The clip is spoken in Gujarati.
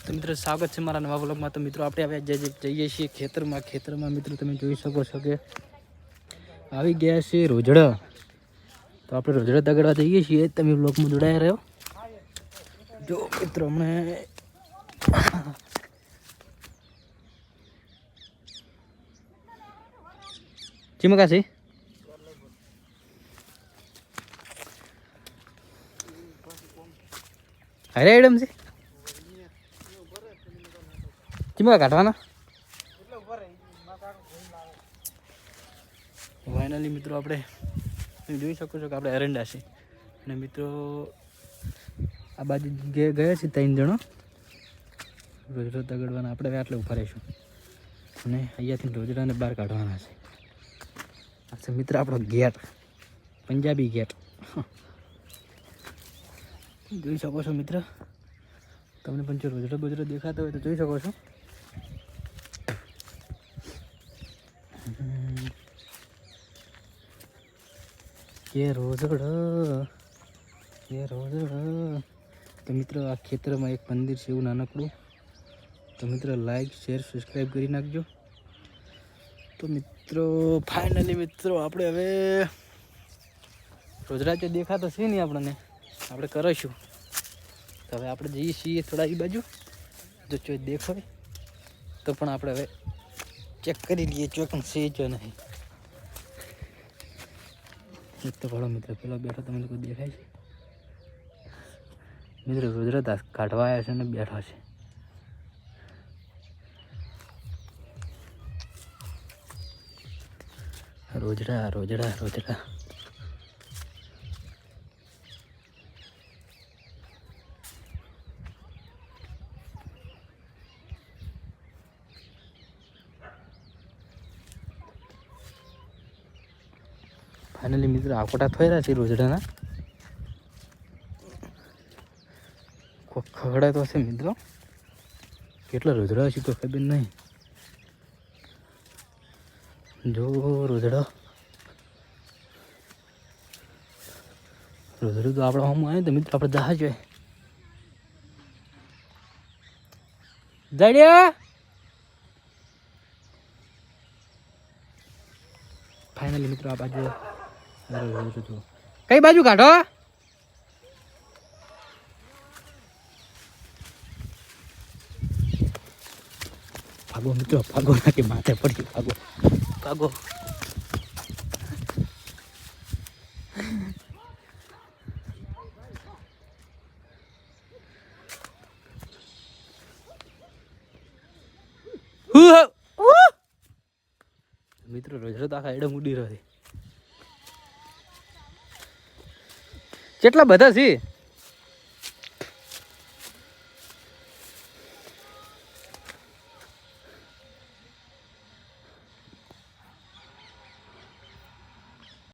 તો મિત્રો સ્વાગત છે મારા નવા વ્લોગમાં। તો મિત્રો આપણે હવે જઈએ છીએ ખેતરમાં મિત્રો તમે જોઈ શકો છો કે આવી ગયા છે રોજડા। તો આપણે રોજડા દગડવા જઈએ છીએ, તમે વ્લોગમાં જોડાયા રહ્યો। જો મિત્રો હમણાં ચીમકા છે અરે એડમ છે ચીમકા કાઢવાના ફાઇનલી મિત્રો આપણે જોઈ શકો છો કે આપણે એરંડા છે અને મિત્રો આ બાજુ ગયા છે 3 જણો રોજડા દગડવાના। આપણે આટલે ઉભા રહીશું અને અહીંયાથી રોજડાને બહાર કાઢવાના છે। આ છે મિત્ર આપણો ગેટ, પંજાબી ગેટ જોઈ શકો છો મિત્ર। તમને પણ જો રોજડા દેખાતા હોય તો જોઈ શકો છો। કે રોજડા તો મિત્રો આ ખેતરમાં એક મંદિર છે એવું નાનકડું। તો મિત્રો લાઈક શેર સબસ્ક્રાઈબ કરી નાખજો। તો મિત્રો ફાઇનલી મિત્રો આપણે હવે રોજડા તો દેખાતો છે નહીં આપણને, આપણે કરીશું। તો હવે આપણે જઈએ છીએ થોડા એ બાજુ, જો ચો દેખાય તો પણ આપણે હવે ચેક કરી લઈએ ચોકન છે જો નહીં। એક તો ભાડો મિત્ર પેલો બેઠો તમને લોકો દેખાય છે મિત્ર, રોજડા કાઢવા આવ્યા છે ને બેઠા છે। રોજડા ફાઇનલી મિત્રો આકોટા થયા છે રોજડાના, ખગડા તો હશે મિત્રો, કેટલા રોજડા હશે તો ખબર નહીં। જો રોજડો તો આપણે હોમ આવે તો મિત્રો આપણે જહાજ હોય જડ્યા। ફાઇનલી મિત્રો આ બાજુ કઈ બાજુ કાઢો ભાગો મિત્રો, ભાગો નાખી માથે પડી, ભાગો મિત્રો રોજડો તો આખા એડમ ઉડી રહ્યો છે। કેટલા બધા છે